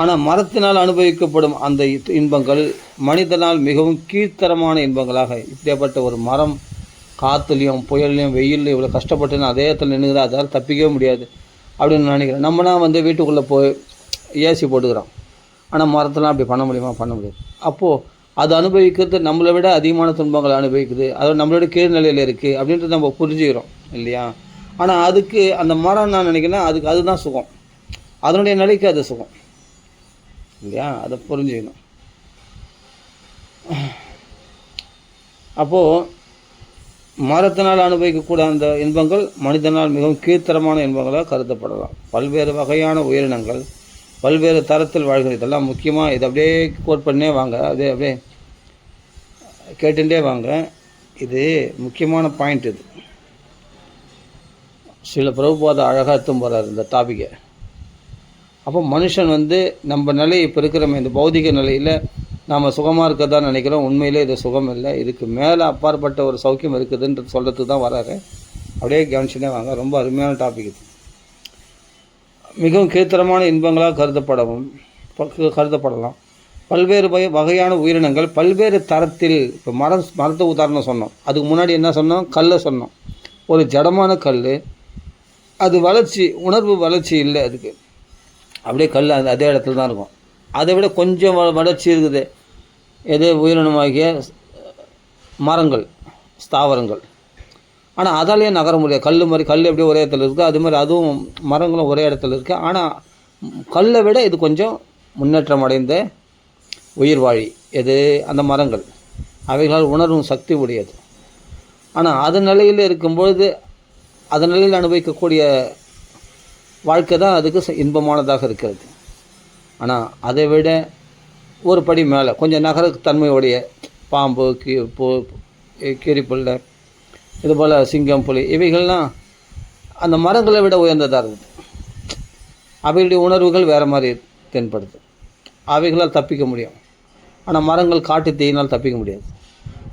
ஆனால் மரத்தினால் அனுபவிக்கப்படும் அந்த இன்பங்கள் மனிதனால் மிகவும் கீழ்த்தரமான இன்பங்களாக, இப்படியாப்பட்ட ஒரு மரம் காற்றுலையும் புயல்லையும் வெயிலையும் இவ்வளோ கஷ்டப்பட்டுன்னு அதே இடத்துல நின்றுக்குது, அதால் தப்பிக்கவே முடியாது அப்படின்னு நினைக்கிறேன். நம்மனா வீட்டுக்குள்ளே போய் ஏசி போட்டுக்கிறோம், ஆனால் மரத்தெல்லாம் அப்படி பண்ண முடியுமா? பண்ண முடியாது. அப்போது அது அனுபவிக்கிறது நம்மளை விட அதிகமான துன்பங்களை அனுபவிக்குது, அது நம்மளோட கீழ்நிலையில் இருக்குது அப்படின்றது நம்ம புரிஞ்சுக்கிறோம் இல்லையா? ஆனால் அதுக்கு அந்த மரம் நான் நினைக்கிறேன் அதுதான் சுகம், அதனுடைய நிலைக்கு அது சுகம் இல்லையா? அதை புரிஞ்சுக்கணும். அப்போது மரத்தினால் அனுபவிக்கக்கூடிய அந்த இன்பங்கள் மனிதனால் மிகவும் கீழ்த்தரமான இன்பங்களாக கருதப்படலாம். பல்வேறு வகையான உயிரினங்கள் பல்வேறு தரத்தில் வாழ்கிறது. இதெல்லாம் முக்கியமாக இதை அப்படியே கோட் பண்ணே வாங்க, அப்படியே கேட்டுட்டே வாங்க. இது முக்கியமான பாயிண்ட். இது சில பிரபுபாத அழகாக எடுத்தும் போகிறார் இந்த டாபிக்கை. அப்போ மனுஷன் நம்ம நிலை இப்போ இருக்கிறோமே இந்த பௌதிக நிலையில் நாம் சுகமாக இருக்கதா நினைக்கிறோம். உண்மையிலே இது சுகம் இல்லை, இதுக்கு மேலே அப்பாற்பட்ட ஒரு சௌக்கியம் இருக்குதுன்றது சொல்கிறதுக்கு தான் வராரு. அப்படியே கவனிச்சுனே வாங்க. ரொம்ப அருமையான டாபிக் இது. மிகவும் கீழ்த்தரமான இன்பங்களாக கருதப்படலாம். பல்வேறு வகையான உயிரினங்கள் பல்வேறு தரத்தில். இப்போ மரத்தை உதாரணம் சொன்னோம், அதுக்கு முன்னாடி என்ன சொன்னோம்? கல்லை சொன்னோம். ஒரு ஜடமான கல், அது உணர்வு வளர்ச்சி இல்லை, அதுக்கு அப்படியே கல் அதே இடத்துல தான் இருக்கும். அதை விட கொஞ்சம் வளர்ச்சி இருக்குது எது? உயிரினமாகிய மரங்கள், ஸ்தாவரங்கள். ஆனால் அதாலேயே நகர முடியாது. கல் மாதிரி கல் எப்படியே ஒரே இடத்துல இருக்குது, அது மாதிரி அதுவும் மரங்களும் ஒரே இடத்துல இருக்குது. ஆனால் கல்லை விட இது கொஞ்சம் முன்னேற்றம் அடைந்த உயிர்வாழி. எது? அந்த மரங்கள். அவைகளால் உணர்வும் சக்தி உடையது. ஆனால் அதன் நிலையில் இருக்கும்பொழுது அதன் நிலையில் அனுபவிக்கக்கூடிய வாழ்க்கை தான் அதுக்கு இன்பமானதாக இருக்கிறது. ஆனால் அதை விட ஒரு படி மேலே கொஞ்சம் நகரத்தன்மையுடைய பாம்பு, கீரிப்புல்லை, இதுபோல் சிங்கம், புலி, இவைகள்லாம் அந்த மரங்களை விட உயர்ந்ததாக இருக்குது. அவைகளுடைய உணர்வுகள் வேறு மாதிரி தென்படுது. அவைகளால் தப்பிக்க முடியும். ஆனால் மரங்கள் காட்டு தீயினால் தப்பிக்க முடியாது.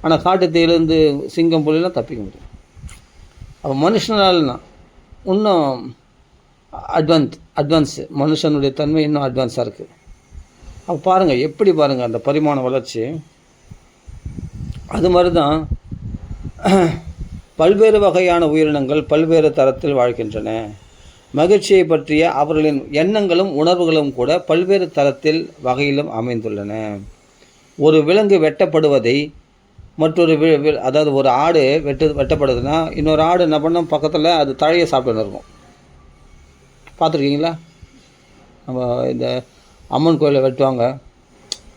ஆனால் காட்டு தீயிலேருந்து சிங்கம், புலிலாம் தப்பிக்க முடியும். அப்போ மனுஷனால்னா இன்னும் அட்வான்ஸு, மனுஷனுடைய தன்மை இன்னும் அட்வான்ஸாக இருக்குது. அப்போ பாருங்கள், எப்படி பாருங்கள் அந்த பரிமாண வளர்ச்சி. அது மாதிரி தான் பல்வேறு வகையான உயிரினங்கள் பல்வேறு தரத்தில் வாழ்கின்றன. மகிழ்ச்சியை பற்றிய அவர்களின் எண்ணங்களும் உணர்வுகளும் கூட பல்வேறு தரத்தில் வகையிலும் அமைந்துள்ளன. ஒரு விலங்கு வெட்டப்படுவதை மற்றொரு அதாவது ஒரு ஆடு வெட்டப்படுதுன்னா இன்னொரு ஆடு என்ன பண்ணோம்? பக்கத்தில் அது தழையை சாப்பிட்டுன்னு இருக்கும். பார்த்துருக்கீங்களா? நம்ம இந்த அம்மன் கோயிலில் வெட்டுவாங்க,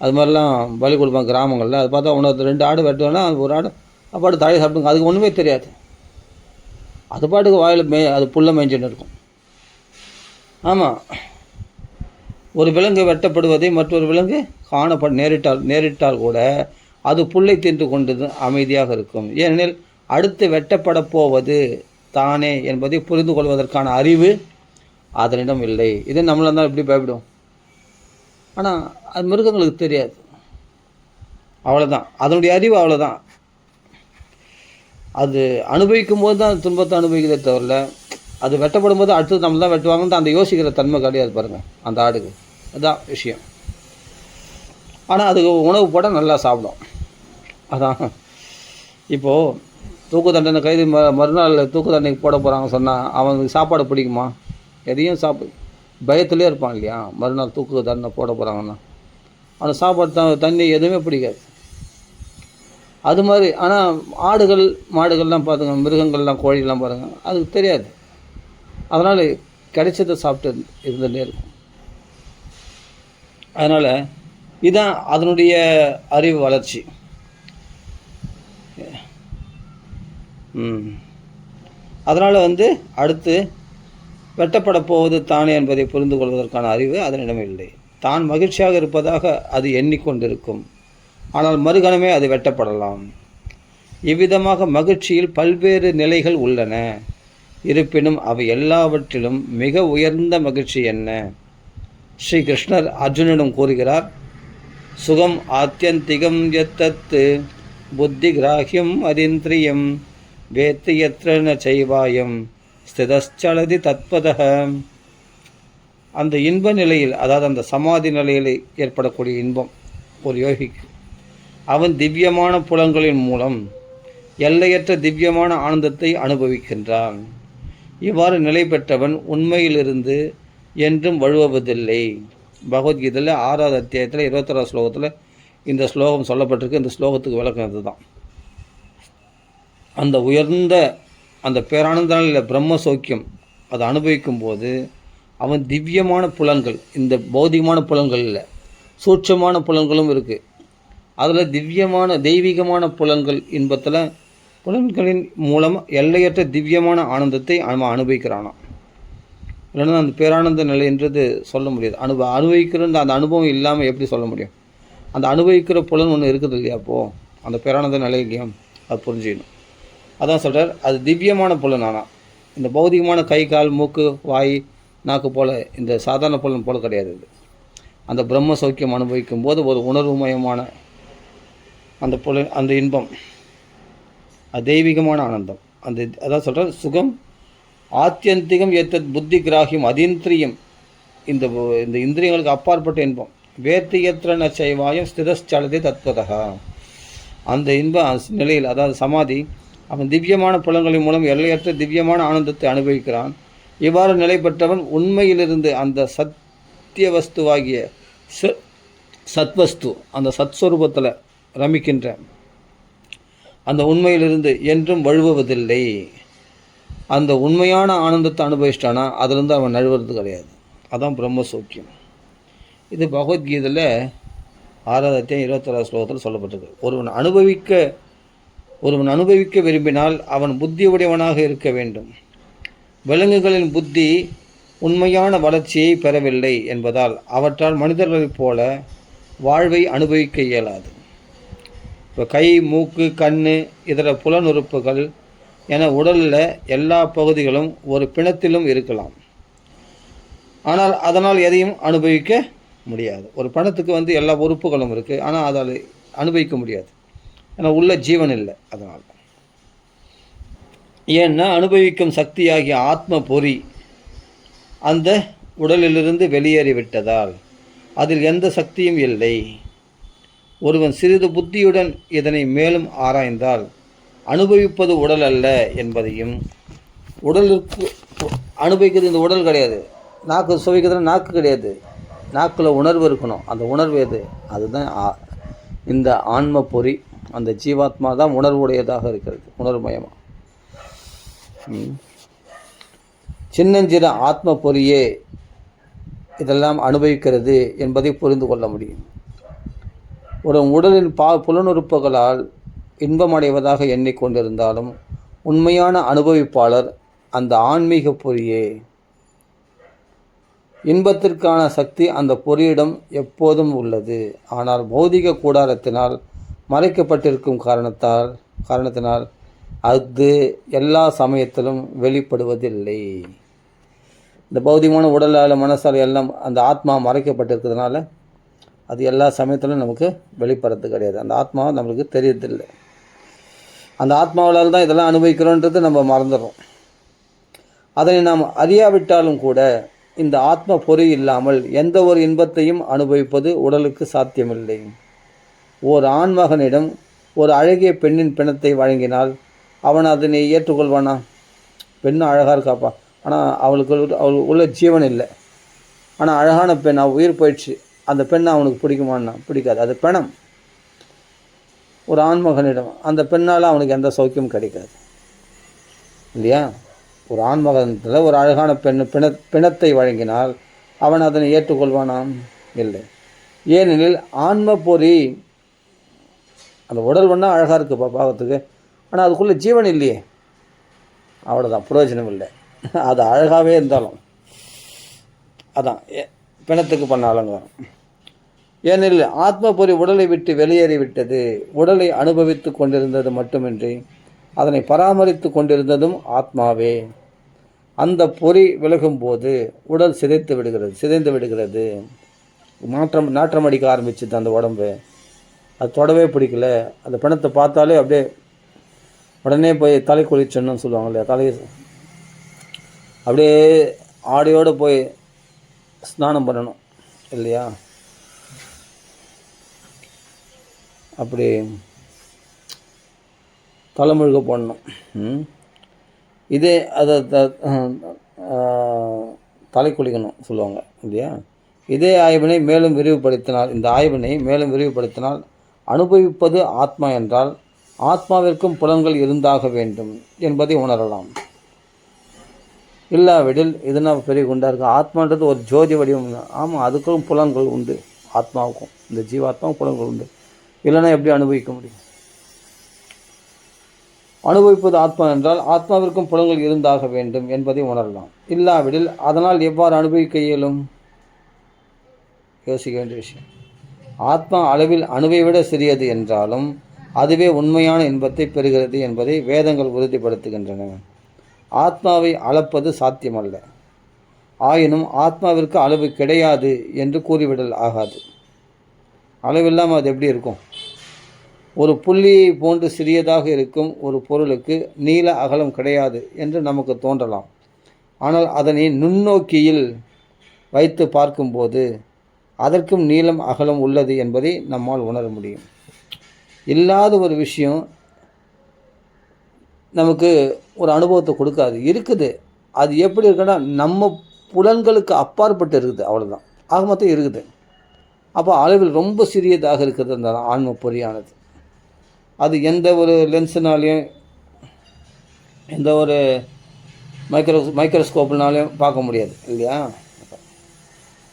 அது மாதிரிலாம் பலி கொடுப்பாங்க கிராமங்களில். அது பார்த்தா ஒன்று 2 ஆடு வெட்டுவோன்னா அது ஒரு ஆடு அப்பாடு தழையை சாப்பிடுங்க, அதுக்கு ஒன்றுமே தெரியாது. அது பாட்டுக்கு வாயில் அது புல்லை மேய்ஞ்சின்னு இருக்கும். ஆமாம், ஒரு விலங்கு வெட்டப்படுவதை மற்றொரு விலங்கு நேரிட்டால் கூட அது புல்லை தின்று கொண்டு அமைதியாக இருக்கும். ஏனெனில் அடுத்து வெட்டப்பட போவது தானே என்பதை புரிந்து கொள்வதற்கான அறிவு அதனிடம் இல்லை. இது நம்மளாம் தான் எப்படி பயப்படும். ஆனால் அது மிருகங்களுக்கு தெரியாது. அவ்வளோதான், அதனுடைய அறிவு அவ்வளோதான். அது அனுபவிக்கும் போது தான் துன்பத்தை அனுபவிக்கிறதே தவிர அது வெட்டப்படும் போது அடுத்தது நம்ம தான் வெட்டுவாங்கன்னு அந்த யோசிக்கிற தன்மை கிடையாது. பாருங்கள் அந்த ஆடுக்கு, அதுதான் விஷயம். ஆனால் அதுக்கு உணவு போட நல்லா சாப்பிடும். அதான் இப்போது தூக்கு தண்டனை கைது மறுநாள் தூக்கு தண்டனைக்கு போட போகிறாங்க சொன்னால் அவனுக்கு சாப்பாடு பிடிக்குமா? எதையும் பயத்திலே இருப்பான் இல்லையா? மறுநாள் தூக்கு தண்டனை போட போகிறாங்கன்னா அவனுக்கு சாப்பாடு தண்ணி எதுவுமே பிடிக்காது. அது மாதிரி. ஆனால் ஆடுகள் மாடுகள்லாம் பார்த்துங்க, மிருகங்கள்லாம் கோழிகள்லாம் பாருங்கள், அதுக்கு தெரியாது. அதனால் கிடைச்சதை சாப்பிட்டு இருந்துகிட்டே இருக்கும். அதனால் இதுதான் அதனுடைய அறிவு வளர்ச்சி. அதனால் அடுத்து வெட்டப்பட போவது தானே என்பதை புரிந்து கொள்வதற்கான அறிவு அதனிடம் இல்லை. தான் மகிழ்ச்சியாக இருப்பதாக அது எண்ணிக்கொண்டிருக்கும், ஆனால் மறுகணமே அது வெட்டப்படலாம். இவ்விதமாக மகிழ்ச்சியில் பல்வேறு நிலைகள் உள்ளன. இருப்பினும் அவை எல்லாவற்றிலும் மிக உயர்ந்த மகிழ்ச்சி என்ன? ஸ்ரீ கிருஷ்ணர் அர்ஜுனனிடம் கூறுகிறார், சுகம் ஆத்யந்திகம் யத்தத்து புத்தி கிராஹ்யம் அதிந்திரியம் வேத்து யத்ர ந சைவாயம் ஸ்திதச்சலதி தத்பதः. அந்த இன்ப நிலையில், அதாவது அந்த சமாதி நிலையில் ஏற்படக்கூடிய இன்பம் ஒரு யோகிக்கு, அவன் திவ்யமான புலன்களின் மூலம் எல்லையற்ற திவ்யமான ஆனந்தத்தை அனுபவிக்கின்றான். இவ்வாறு நிலை பெற்றவன் உண்மையிலிருந்து என்றும் வழுவதில்லை. பகவத்கீதையில் 6வது அத்தியாயத்தில் 21வது ஸ்லோகத்தில் இந்த ஸ்லோகம் சொல்லப்பட்டிருக்கு. இந்த ஸ்லோகத்துக்கு விளக்கம் இதுதான். அந்த உயர்ந்த அந்த பேரானந்த நிலையில் பிரம்ம சௌக்கியம் அதை அனுபவிக்கும் போது அவன் திவ்யமான புலன்கள், இந்த பௌதிகமான புலன்கள் இல்லை, சூட்சமான புலன்களும் இருக்குது. அதில் திவ்யமான தெய்வீகமான புலன்கள் இன்பத்தில் புலன்களின் மூலம் எல்லையற்ற திவ்யமான ஆனந்தத்தை அவன் அனுபவிக்கிறானான். இல்லைன்னா அந்த பேரானந்த நிலைன்றது சொல்ல முடியாது. அனுபவிக்கிற அந்த அனுபவம் இல்லாமல் எப்படி சொல்ல முடியும்? அந்த அனுபவிக்கிற புலன் ஒன்று இருக்குது இல்லையா? அப்போது அந்த பேரானந்த நிலையம் அது புரிஞ்சிக்கணும். அதான் சொல்கிறார், அது திவ்யமான புலன். ஆனால் இந்த பௌதிகமான கை, கால், மூக்கு, வாய், நாக்கு போல் இந்த சாதாரண புலன் போல் கிடையாது. இது அந்த பிரம்ம சௌக்கியம் அனுபவிக்கும் போது ஒரு உணர்வுமயமான அந்த புலன், அந்த இன்பம், அது தெய்வீகமான ஆனந்தம். அந்த அதான் சொல்கிறார், சுகம் ஆத்தியந்திகம் ஏத்தத் புத்தி கிராகியம் அதீந்திரியம். இந்த இந்திரியங்களுக்கு அப்பாற்பட்ட இன்பம். வேத்தியத்திர நச்சைவாயம் ஸ்திதஸ்சலதி தத்வதா. அந்த இன்ப நிலையில், அதாவது சமாதி, அவன் திவ்யமான புலன்களின் மூலம் எல்லையற்ற திவ்யமான ஆனந்தத்தை அனுபவிக்கிறான். இவ்வாறு நிலை பெற்றவன் உண்மையிலிருந்து அந்த சத்திய வஸ்துவாகிய சத்வஸ்து, அந்த சத்ஸ்வரூபத்தில் ரமிக்கின்ற அந்த உண்மையிலிருந்து என்றும் வழுவுவதில்லை. அந்த உண்மையான ஆனந்தத்தை அனுபவிச்சிட்டானா அதிலிருந்து அவன் நழுவுறது கிடையாது. அதான் பிரம்ம சௌக்கியம். இது பகவத்கீதையில் 6வது அத்தியாயம் 21வது ஸ்லோகத்தில் சொல்லப்பட்டிருக்கு. ஒருவன் அனுபவிக்க விரும்பினால் அவன் புத்தி உடையவனாக இருக்க வேண்டும். விலங்குகளின் புத்தி உண்மையான வளர்ச்சியை பெறவில்லை என்பதால் அவற்றால் மனிதர்களைப் போல வாழ்வை அனுபவிக்க இயலாது. இப்போ கை, மூக்கு, கண், இதர புலனுறுப்புகள் என உடலில் எல்லா பகுதிகளும் ஒரு பிணத்திலும் இருக்கலாம். ஆனால் அதனால் எதையும் அனுபவிக்க முடியாது. ஒரு பிணத்துக்கு எல்லா உறுப்புகளும் இருக்குது, ஆனால் அதால் அனுபவிக்க முடியாது. ஏன்னா உள்ள ஜீவன் இல்லை. அதனால் ஏன்னா அனுபவிக்கும் சக்தியாகிய ஆத்ம பொறி அந்த உடலிலிருந்து வெளியேறிவிட்டதால் அதில் எந்த சக்தியும் இல்லை. ஒருவன் சிறிது புத்தியுடன் இதனை மேலும் ஆராய்ந்தால் அனுபவிப்பது உடல் அல்ல என்பதையும், உடலுக்கு அனுபவிக்கிறது இந்த உடல் கிடையாது, நாக்கு சுவைக்கிறதுனா நாக்கு கிடையாது, நாக்கில் உணர்வு இருக்கணும். அந்த உணர்வு எது? அதுதான் இந்த ஆன்ம பொறி. அந்த ஜீவாத்மா தான் உணர்வுடையதாக இருக்கிறது, உணர்வுமயமாக. சின்னஞ்சிற ஆத்ம பொறியே இதெல்லாம் அனுபவிக்கிறது என்பதை புரிந்து கொள்ள முடியும். ஒரு உடலின் புலனுறுப்புகளால் இன்பமடைவதாக எண்ணிக்கொண்டிருந்தாலும் உண்மையான அனுபவிப்பாளர் அந்த ஆன்மீக பொறியே. இன்பத்திற்கான சக்தி அந்த பொறியிடம் எப்போதும் உள்ளது. ஆனால் பௌதிக கூடாரத்தினால் மறைக்கப்பட்டிருக்கும் காரணத்தினால் அது எல்லா சமயத்திலும் வெளிப்படுவதில்லை. இந்த பௌதிகமான உடலால், மனசால் எல்லாம் அந்த ஆத்மா மறைக்கப்பட்டிருக்கிறதுனால அது எல்லா சமயத்திலும் நமக்கு வெளிப்படுறது கிடையாது. அந்த ஆத்மா நம்மளுக்கு தெரியறதில்லை. அந்த ஆத்மாவால் தான் இதெல்லாம் அனுபவிக்கிறோன்றது நம்ம மறந்துடுறோம். அதனை நாம் அறியாவிட்டாலும் கூட இந்த ஆத்ம பொறி இல்லாமல் எந்த ஒரு இன்பத்தையும் அனுபவிப்பது உடலுக்கு சாத்தியமில்லை. ஓர் ஆண்மகனிடம் ஒரு அழகிய பெண்ணின் பிணத்தை வழங்கினால் அவன் அதனை ஏற்றுக்கொள்வானா? பெண்ணும் அழகாக இருக்காப்பா, ஆனால் அவள் உள்ள ஜீவன் இல்லை, ஆனால் அழகான பெண், அவள் உயிர் போயிடுச்சு, அந்த பெண்ணை அவனுக்கு பிடிக்குமான்னா பிடிக்காது. அது பிணம். ஒரு ஆண்மகனிடம் அந்த பெண்ணால் அவனுக்கு எந்த சௌக்கியமும் கிடைக்காது இல்லையா? ஒரு ஆண்மகனத்தில் ஒரு அழகான பிணத்தை வழங்கினால் அவன் அதனை ஏற்றுக்கொள்வானாம்? இல்லை. ஏனெனில் ஆன்ம பொறி, அந்த உடல் ஒன்றா அழகாக இருக்குப்பா பார்க்கறதுக்கு, ஆனால் அதுக்குள்ளே ஜீவன் இல்லையே, அவ்வளோதான், பிரயோஜனம் இல்லை. அது அழகாகவே இருந்தாலும் அதான் பிணத்துக்கு பண்ண அலங்காரம். ஏனெனில் ஆத்ம பொறி உடலை விட்டு வெளியேறிவிட்டது. உடலை அனுபவித்து கொண்டிருந்தது மட்டுமின்றி அதனை பராமரித்து கொண்டிருந்ததும் ஆத்மாவே. அந்த பொறி விலகும்போது உடல் சிதைந்து விடுகிறது. நாற்றம் அடிக்க ஆரம்பிச்சுது அந்த உடம்பு. அது தொடவே பிடிக்கல. அந்த பிணத்தை பார்த்தாலே அப்படியே உடனே போய் தலை குளிச்சணும்னு சொல்லுவாங்க இல்லையா? தலையை அப்படியே ஆடையோடு போய் ஸ்நானம் பண்ணணும் இல்லையா? அப்படி தலைமுழுக போடணும். இதே அதை தலை குளிக்கணும் சொல்லுவாங்க இல்லையா? இதே ஆய்வினை மேலும் விரிவுபடுத்தினால், இந்த ஆய்வினை மேலும் விரிவுபடுத்தினால், அனுபவிப்பது ஆத்மா என்றால் ஆத்மாவிற்கும் புலன்கள் இருந்தாக வேண்டும் என்பதை உணரலாம். இல்லாவிடில் இதுனா பெரிய குண்டா இருக்கும். ஆத்மான்றது ஒரு ஜோதி வடிவம். ஆமாம், அதுக்கும் புலன்கள் உண்டு. ஆத்மாவுக்கும் இந்த ஜீவாத்மாவும் புலன்கள் உண்டு. இல்லைன்னா எப்படி அனுபவிக்க முடியும்? அனுபவிப்பது ஆத்மா என்றால் ஆத்மாவிற்கும் புலன்கள் இருந்தாக வேண்டும் என்பதை உணரலாம். இல்லாவிடில் அதனால் எவ்வாறு அனுபவிக்க இயலும்? யோசிக்க வேண்டிய விஷயம். ஆத்மா அளவில் அணுவை விட சிறியது என்றாலும் அதுவே உண்மையான இன்பத்தை பெறுகிறது என்பதை வேதங்கள் உறுதிப்படுத்துகின்றன. ஆத்மாவை அளப்பது சாத்தியமல்ல. ஆயினும் ஆத்மாவிற்கு அளவு கிடையாது என்று கூறிவிடல் ஆகாது. அளவில்லாமல் அது எப்படி இருக்கும்? ஒரு புள்ளியை போன்று சிறியதாக இருக்கும் ஒரு பொருளுக்கு நீள அகலம் கிடையாது என்று நமக்கு தோன்றலாம். ஆனால் அதனை நுண்ணோக்கியில் வைத்து பார்க்கும்போது அதற்கும் நீளம் அகலம் உள்ளது என்பதை நம்மால் உணர முடியும். இல்லாத ஒரு விஷயம் நமக்கு ஒரு அனுபவத்தை கொடுக்காது. இருக்குது. அது எப்படி இருக்குன்னா நம்ம புலன்களுக்கு அப்பாற்பட்டு இருக்குது. அவ்வளோதான். ஆக மொத்தம் இருக்குது. அப்போ அளவில் ரொம்ப சிறியதாக இருக்கிறது அந்த ஆன்ம பொறியானது. அது எந்த ஒரு லென்ஸுனாலையும் எந்த ஒரு மைக்ரோஸ்கோப்னாலையும் பார்க்க முடியாது இல்லையா?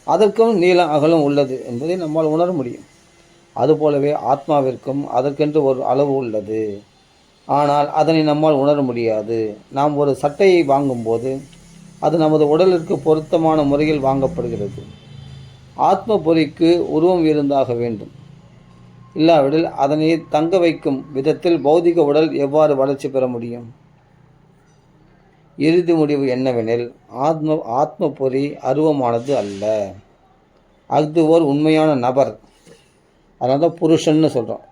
அதற்கும் நீளம் அகலம் உள்ளது என்பதை நம்மால் உணர முடியும். அதுபோலவே ஆத்மாவிற்கும் அதற்கென்று ஒரு அளவு உள்ளது. ஆனால் அதனை நம்மால் உணர முடியாது. நாம் ஒரு சட்டையை வாங்கும்போது அது நமது உடலிற்கு பொருத்தமான முறையில் வாங்கப்படுகிறது. ஆத்ம பொறிக்கு உருவம் இருந்தாக வேண்டும். இல்லாவிடில் அதனை தங்க வைக்கும் விதத்தில் பௌதிக உடல் எவ்வாறு வளர்ச்சி பெற முடியும்? இறுதி முடிவு என்னவெனில் ஆத்ம பொறி அருவமானது அல்ல. அது ஓர் உண்மையான நபர். அதனால தான் புருஷன்னு சொல்கிறோம்.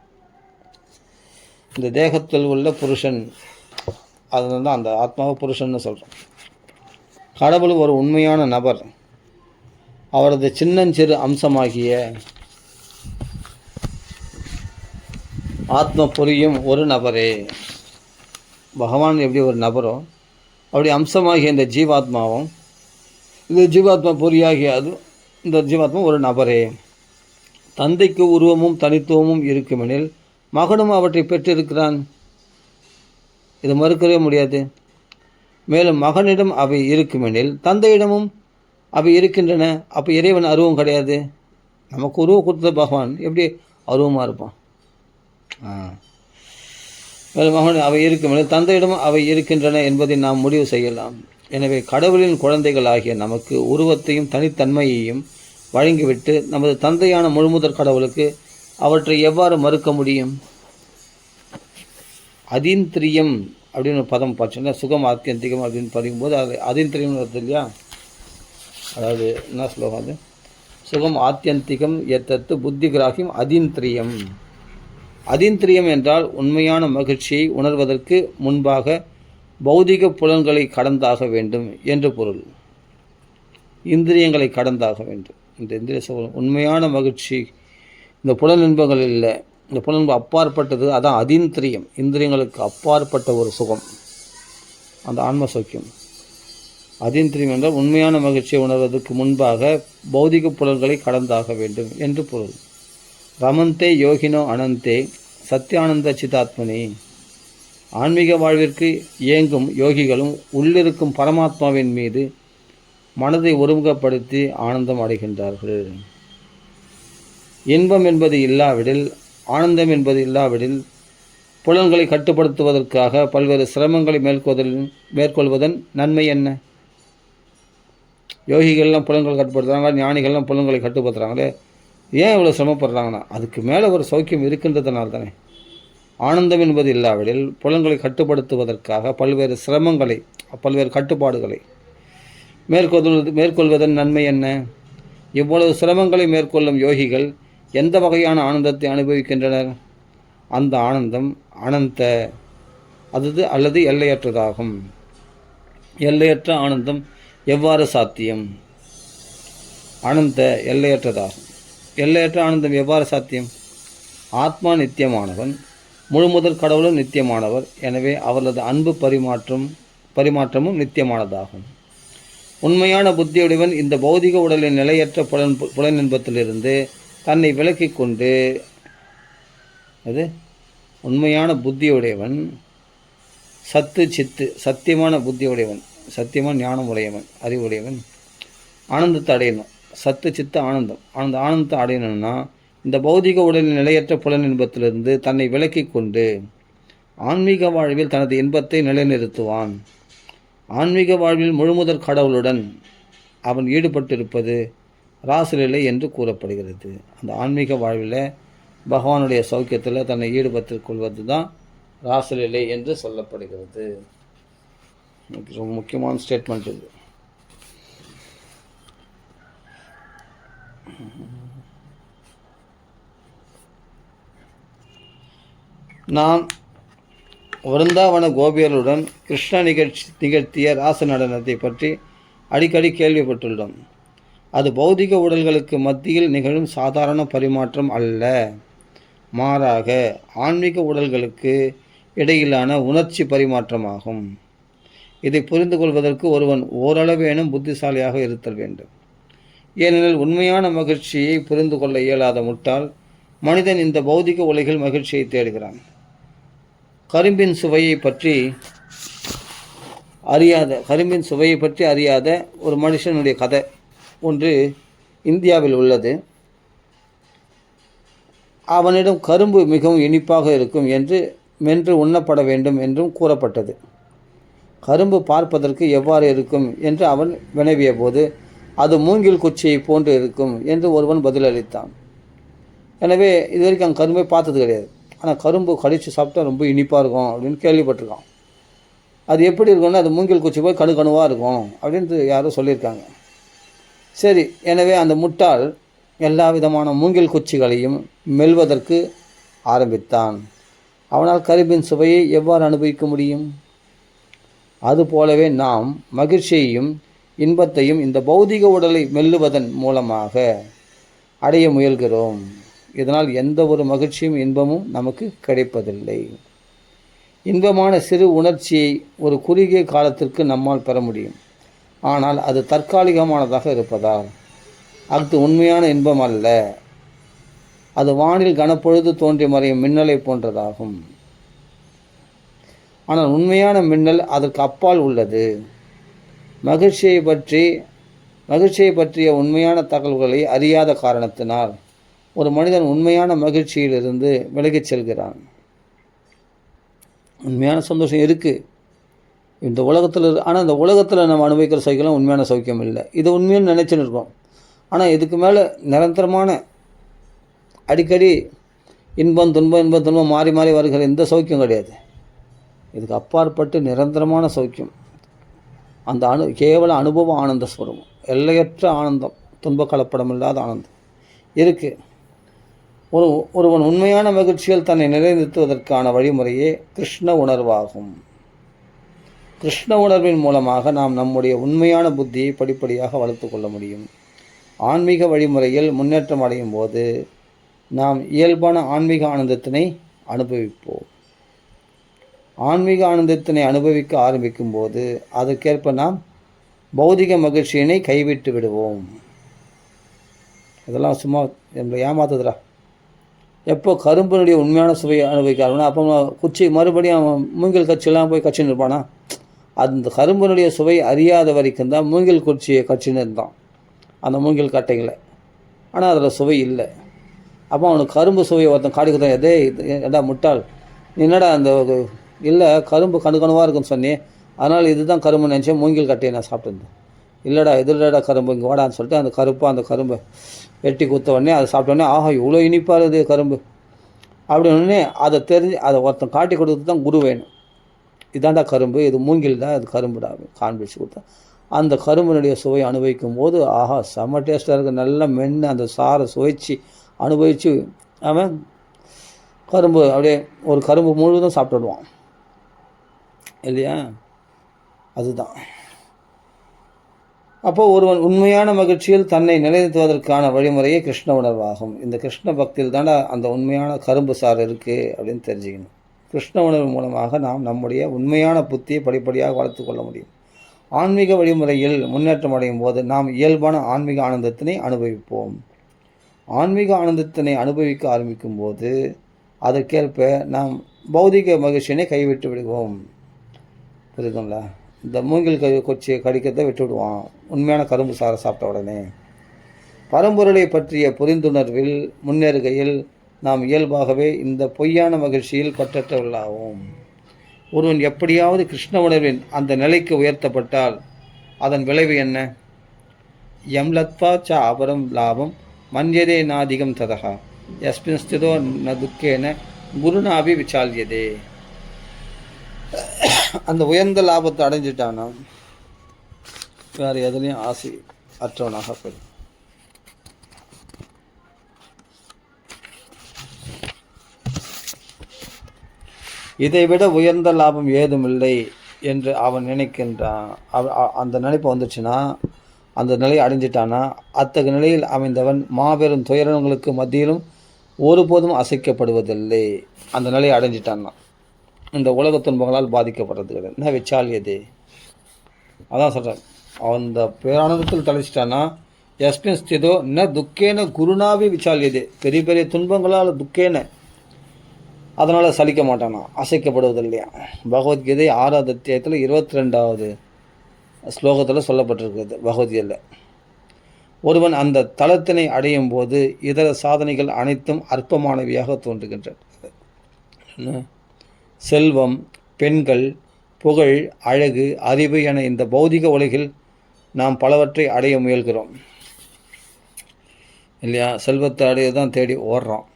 இந்த தேகத்தில் உள்ள புருஷன், அதனால தான் அந்த ஆத்மாவை புருஷன்னு சொல்கிறோம். கடவுள் ஒரு உண்மையான நபர். அவரது சின்னஞ்சிறு அம்சமாகிய ஆத்ம பொறியும் ஒரு நபரே. பகவான் எப்படி ஒரு நபரோ அப்படி அம்சமாகிய இந்த ஜீவாத்மாவும், இந்த ஜீவாத்மா பொறியாகிய அது இந்த ஜீவாத்மா ஒரு நபரே. தந்தைக்கு உருவமும் தனித்துவமும் இருக்குமெனில் மகனும் அவற்றை பெற்றிருக்கிறான். இது மறுக்கவே முடியாது. மேலும் மகனிடம் அவை இருக்குமெனில் தந்தையிடமும் அவை இருக்கின்றன. அப்போ இறைவன் அருவம் கிடையாது. நமக்கு உருவம் கொடுத்த பகவான் எப்படி அருவமாக இருப்பான்? மேலும் மகன் அவை இருக்குமெனில் தந்தையிடமும் அவை இருக்கின்றன என்பதை நாம் முடிவு செய்யலாம். எனவே கடவுளின் குழந்தைகள் ஆகிய நமக்கு உருவத்தையும் தனித்தன்மையையும் வழங்கிவிட்டு நமது தந்தையான முழுமுதற் கடவுளுக்கு அவற்றை எவ்வாறு மறுக்க முடியும்? அதீந்திரியம் அப்படின்னு ஒரு பதம் பார்த்தோன்னா, சுகம் ஆத்தியந்திகம் அப்படின்னு படிக்கும்போது அது அதீந்திரியம்னு வருது இல்லையா? அதாவது என்ன ஸ்லோகம் அது? சுகம் ஆத்தியந்திகம் எத்தத்து புத்தி கிராகியம் அதீந்திரியம். அதீந்திரியம் என்றால் உண்மையான மகிழ்ச்சியை உணர்வதற்கு முன்பாக பௌதிக புலன்களை கடந்தாக வேண்டும் என்று பொருள். இந்திரியங்களை கடந்தாக வேண்டும். இந்த இந்திரிய சுகம் உண்மையான மகிழ்ச்சி இந்த புலன் இன்பங்கள் இல்லை. இந்த புலன்பு அப்பாற்பட்டது. அதான் அதீந்திரியம். இந்திரியங்களுக்கு அப்பாற்பட்ட ஒரு சுகம், அந்த ஆன்ம சௌக்கியம். அதீந்திரியம் என்றால் உண்மையான மகிழ்ச்சியை உணர்வதற்கு முன்பாக பௌதிக புலன்களை கடந்தாக வேண்டும் என்று பொருள். ரமந்தே யோகினோ அனந்தே சத்யானந்த சிதாத்மனே. ஆன்மீக வாழ்விற்கு இயங்கும் யோகிகளும் உள்ளிருக்கும் பரமாத்மாவின் மீது மனதை ஒருமுகப்படுத்தி ஆனந்தம் அடைகின்றார்கள். இன்பம் என்பது இல்லாவிடில், ஆனந்தம் என்பது இல்லாவிடில் புலன்களை கட்டுப்படுத்துவதற்காக பல்வேறு சிரமங்களை மேற்கொள்வதன் நன்மை என்ன? யோகிகள்லாம் புலன்களை கட்டுப்படுத்துகிறாங்க, ஞானிகள்லாம் புலன்களை கட்டுப்படுத்துகிறாங்களே, ஏன் இவ்வளோ சிரமப்படுறாங்கன்னா அதுக்கு மேலே ஒரு சௌக்கியம் இருக்கின்றதுனால தானே. ஆனந்தம் என்பது இல்லாவிடில் புலன்களை கட்டுப்படுத்துவதற்காக பல்வேறு சிரமங்களை, பல்வேறு கட்டுப்பாடுகளை மேற்கொள்வதன் நன்மை என்ன? இவ்வளவு சிரமங்களை மேற்கொள்ளும் யோகிகள் எந்த வகையான ஆனந்தத்தை அனுபவிக்கின்றனர்? அந்த ஆனந்தம் அனந்த அல்லது எல்லையற்றதாகும். எல்லையற்ற ஆனந்தம் எவ்வாறு சாத்தியம்? அனந்த எல்லையற்றதாகும். எல்லையற்ற ஆனந்தம் எவ்வாறு சாத்தியம்? ஆத்மா நித்தியமானவன், முழுமுதற் கடவுளும் நித்தியமானவர். எனவே அவரது அன்பு பரிமாற்றமும் நித்தியமானதாகும். உண்மையான புத்தியுடையவன் இந்த பௌதிக உடலின் நிலையற்ற புலனின்பத்திலிருந்து தன்னை விலக்கி கொண்டு, அது உண்மையான புத்தியுடையவன், சத்து சித்து சத்தியமான புத்தியுடையவன், சத்தியமான ஞானம் உடையவன், அறிவுடையவன் ஆனந்தத்தை அடையணும். சத்து சித்து ஆனந்தம், அந்த ஆனந்தத்தை அடையணும்னா இந்த பௌதிக உடலின் நிலையற்ற புலனின்பத்திலிருந்து தன்னை விலக்கி கொண்டு ஆன்மீக வாழ்வில் தனது இன்பத்தை நிலைநிறுத்துவான். ஆன்மீக வாழ்வில் முழுமுதற் கடவுளுடன் அவன் ஈடுபட்டிருப்பது ராசலீலை என்று கூறப்படுகிறது. அந்த ஆன்மீக வாழ்வில் பகவானுடைய சௌக்கியத்தில் தன்னை ஈடுபடுத்திக் கொள்வது தான் ராசலீலை என்று சொல்லப்படுகிறது. ரொம்ப முக்கியமான ஸ்டேட்மெண்ட் இது. நாம் விருந்தாவன கோபியர்களுடன் கிருஷ்ண நிகழ்த்திய ராச நடனத்தை பற்றி அடிக்கடி கேள்விப்பட்டுள்ளோம். அது பௌதிக உடல்களுக்கு மத்தியில் நிகழும் சாதாரண பரிமாற்றம் அல்ல, மாறாக ஆன்மீக உடல்களுக்கு இடையிலான உணர்ச்சி பரிமாற்றமாகும். இதை புரிந்து கொள்வதற்கு ஒருவன் ஓரளவேனும் புத்திசாலியாக இருத்தல் வேண்டும். ஏனெனில் உண்மையான மகிழ்ச்சியை புரிந்து கொள்ள இயலாத முட்டாள் மனிதன் இந்த பௌதிக உலகில் மகிழ்ச்சியை தேடுகிறான். கரும்பின் சுவையை பற்றி அறியாத ஒரு மனுஷனுடைய கதை ஒன்று இந்தியாவில் உள்ளது. அவனிடம் கரும்பு மிகவும் இனிப்பாக இருக்கும் என்று மென்று உண்ணப்பட வேண்டும் என்றும் கூறப்பட்டது. கரும்பு பார்ப்பதற்கு எவ்வாறு இருக்கும் என்று அவன் வினவிய போது, அது மூங்கில் குச்சியை போன்று இருக்கும் என்று ஒருவன் பதிலளித்தான். எனவே இது வரைக்கும் அவன் கரும்பை பார்த்தது கிடையாது. ஆனால் கரும்பு கடித்து சாப்பிட்டா ரொம்ப இனிப்பாக இருக்கும் அப்படின்னு கேள்விப்பட்டிருக்கான். அது எப்படி இருக்கும்னா, அது மூங்கில் குச்சி போய் கணுவாக இருக்கும் அப்படின்ட்டு யாரும் சொல்லியிருக்காங்க. சரி, எனவே அந்த முட்டாள் எல்லா விதமான மூங்கில் குச்சிகளையும் மெல்வதற்கு ஆரம்பித்தான். அவனால் கரும்பின் சுவையை எவ்வாறு அனுபவிக்க முடியும்? அதுபோலவே நாம் மகிழ்ச்சியையும் இன்பத்தையும் இந்த பௌதிக உடலை மெல்லுவதன் மூலமாக அடைய முயல்கிறோம். இதனால் எந்த ஒரு மகிழ்ச்சியும் இன்பமும் நமக்கு கிடைப்பதில்லை. இன்பமான சிறு உணர்ச்சியை ஒரு குறுகிய காலத்திற்கு நம்மால் பெற முடியும். ஆனால் அது தற்காலிகமானதாக இருப்பதால் அது உண்மையான இன்பம் அல்ல. அது வானில் கனப்பொழுது தோன்றி மறையும் மின்னலை போன்றதாகும். ஆனால் உண்மையான மின்னல் அதற்கு அப்பால் உள்ளது. மகிழ்ச்சியை பற்றிய உண்மையான தகவல்களை அறியாத காரணத்தினால் ஒரு மனிதன் உண்மையான மகிழ்ச்சியிலிருந்து விலகிச் செல்கிறான். உண்மையான சந்தோஷம் இருக்குது இந்த உலகத்தில், ஆனால் இந்த உலகத்தில் நம்ம அனுபவிக்கிற சௌக்கியம் உண்மையான சௌக்கியம் இல்லை. இது உண்மைன்னு நினச்சின்னு இருக்கோம். ஆனால் இதுக்கு மேலே நிரந்தரமான அடிக்கடி இன்பம் துன்பம் மாறி மாறி வருகிற இந்த சௌக்கியம் கிடையாது. இதுக்கு அப்பாற்பட்டு நிரந்தரமான சௌக்கியம், அந்த கேவல அனுபவ ஆனந்த ஸ்வரூபம், எல்லையற்ற ஆனந்தம், துன்ப கலப்படம் இல்லாத ஆனந்தம் இருக்குது. ஒருவன் உண்மையான மகிழ்ச்சியில் தன்னை நிலைநிறுத்துவதற்கான வழிமுறையே கிருஷ்ண உணர்வாகும். கிருஷ்ண உணர்வின் மூலமாக நாம் நம்முடைய உண்மையான புத்தியை படிப்படியாக வளர்த்து கொள்ள முடியும். ஆன்மீக வழிமுறையில் முன்னேற்றம் அடையும் போது நாம் இயல்பான ஆன்மீக ஆனந்தத்தினை அனுபவிப்போம். ஆன்மீக ஆனந்தத்தினை அனுபவிக்க ஆரம்பிக்கும் போது அதற்கேற்ப நாம் பௌதிக மகிழ்ச்சியினை கைவிட்டு விடுவோம். இதெல்லாம் சும்மா நம்மளை ஏமாத்துதுரா. எப்போ கரும்பினுடைய உண்மையான சுவையை அனுபவிக்கிறாங்கன்னா அப்போ குச்சி மறுபடியும் அவன் மூங்கில் கட்சியெல்லாம் போய் கட்சின்னு இருப்பானா? அந்த கரும்பினுடைய சுவை அறியாத வரைக்கும் தான் மூங்கில் குச்சியை கட்சின்னு இருந்தான், அந்த மூங்கில் கட்டைகளை. ஆனால் அதில் சுவை இல்லை. அப்போ அவனுக்கு கரும்பு சுவையை ஒருத்தன் காடிக்கு தான், எதே எடா முட்டாள், என்னடா அந்த இல்லை கரும்பு கணுவாக இருக்குன்னு சொன்னே, அதனால் இதுதான் கரும்பு நினச்சேன், மூங்கில் கட்டையை நான் சாப்பிட்டுருந்தேன். இல்லைடா இது இல்லைடா கரும்பு, இங்கே வாடான்னு சொல்லிட்டு அந்த கரும்பை வெட்டி குத்த உடனே அதை சாப்பிட்டோடனே, ஆஹா இவ்வளோ இனிப்பாக இருக்குது கரும்பு அப்படின்னு அதை தெரிஞ்சு அதை ஒருத்தன் காட்டி கொடுத்து தான் குரு வேணும். இதாண்டா கரும்பு, இது மூங்கில் தான், இது கரும்புடா காண்பிச்சு கொடுத்தா அந்த கரும்பினுடைய சுவை அனுபவிக்கும் போது ஆஹா செம்ம டேஸ்ட்டாக இருக்குது. நல்லா மென்று அந்த சாரை சுவைச்சி அனுபவித்து அவன் கரும்பு அப்படியே ஒரு கரும்பு முழுவதும் சாப்பிட்டுடுவான் இல்லையா? அதுதான் அப்போது ஒருவன் உண்மையான மகிழ்ச்சியில் தன்னை நிலைநிறுத்துவதற்கான வழிமுறையே கிருஷ்ண உணர்வாகும். இந்த கிருஷ்ண பக்தியில் தானே அந்த உண்மையான கரும்பு சாறு இருக்குது அப்படின்னு தெரிஞ்சுக்கணும். கிருஷ்ண உணர்வு மூலமாக நாம் நம்முடைய உண்மையான புத்தியை படிப்படியாக வளர்த்து கொள்ள முடியும். ஆன்மீக வழிமுறையில் முன்னேற்றம் அடையும் போது நாம் இயல்பான ஆன்மீக ஆனந்தத்தினை அனுபவிப்போம். ஆன்மீக ஆனந்தத்தினை அனுபவிக்க ஆரம்பிக்கும் போது அதற்கேற்ப நாம் பௌதிக மகிழ்ச்சியினை கைவிட்டு விடுவோம். புரியுதுங்களா? இந்த மூங்கில் கொச்சியை கடிக்கிறத விட்டு விடுவான் உண்மையான கரும்பு சாரை சாப்பிட்ட உடனே. பரம்பொருளை பற்றிய புரிந்துணர்வில் முன்னேறுகையில் நாம் இயல்பாகவே இந்த பொய்யான மகிழ்ச்சியில் பற்றற்றவர்களாகும். ஒருவன் எப்படியாவது கிருஷ்ண உணர்வின் அந்த நிலைக்கு உயர்த்தப்பட்டால் அதன் விளைவு என்ன? எம் லத்வா ச அபரம் லாபம் மன்யதே நாதிகம் ததகா யஸ்மின் ஸ்திதோ ந துக்கேன குருநாபி விசால்யதே. அந்த உயர்ந்த லாபத்தை அடைஞ்சிட்டானா வேறு எதுலேயும் ஆசை அற்றவனாக போயிடும். இதைவிட உயர்ந்த லாபம் ஏதுமில்லை என்று அவன் நினைக்கின்றான். அந்த நினைப்பு வந்துச்சுன்னா, அந்த நிலையை அடைஞ்சிட்டானா, அத்தகைய நிலையில் அமைந்தவன் மாபெரும் துயரங்களுக்கு மத்தியிலும் ஒருபோதும் அசைக்கப்படுவதில்லை. அந்த நிலையை அடைஞ்சிட்டான்னா இந்த உலக துன்பங்களால் பாதிக்கப்படுறது கிடையாது. என்ன விச்சாலியதே, அதான் சொல்கிறேன். அந்த பேரானந்தத்தில் தலைச்சிட்டான்னா எஸ்மின் ஸ்திதோ ந துக்கேன குருநாவி விசாலியதே. பெரிய பெரிய துன்பங்களால் துக்கேன அதனால் சலிக்க மாட்டானா, அசைக்கப்படுவதில்லையா. பகவத்கீதை 6வது அத்தியாயத்தில் 22வது ஸ்லோகத்தில் சொல்லப்பட்டிருக்கிறது. பகவத்கீதையில் ஒருவன் அந்த தளத்தினை அடையும் போது இதர சாதனைகள் அனைத்தும் அற்பமானவையாக தோன்றுகின்றன. செல்வம், பெண்கள், புகழ், அழகு, அறிவு என இந்த பௌதிக உலகில் நாம் பலவற்றை அடைய முயல்கிறோம் இல்லையா? செல்வத்தை அடைய தான் தேடி ஓடுறோம்.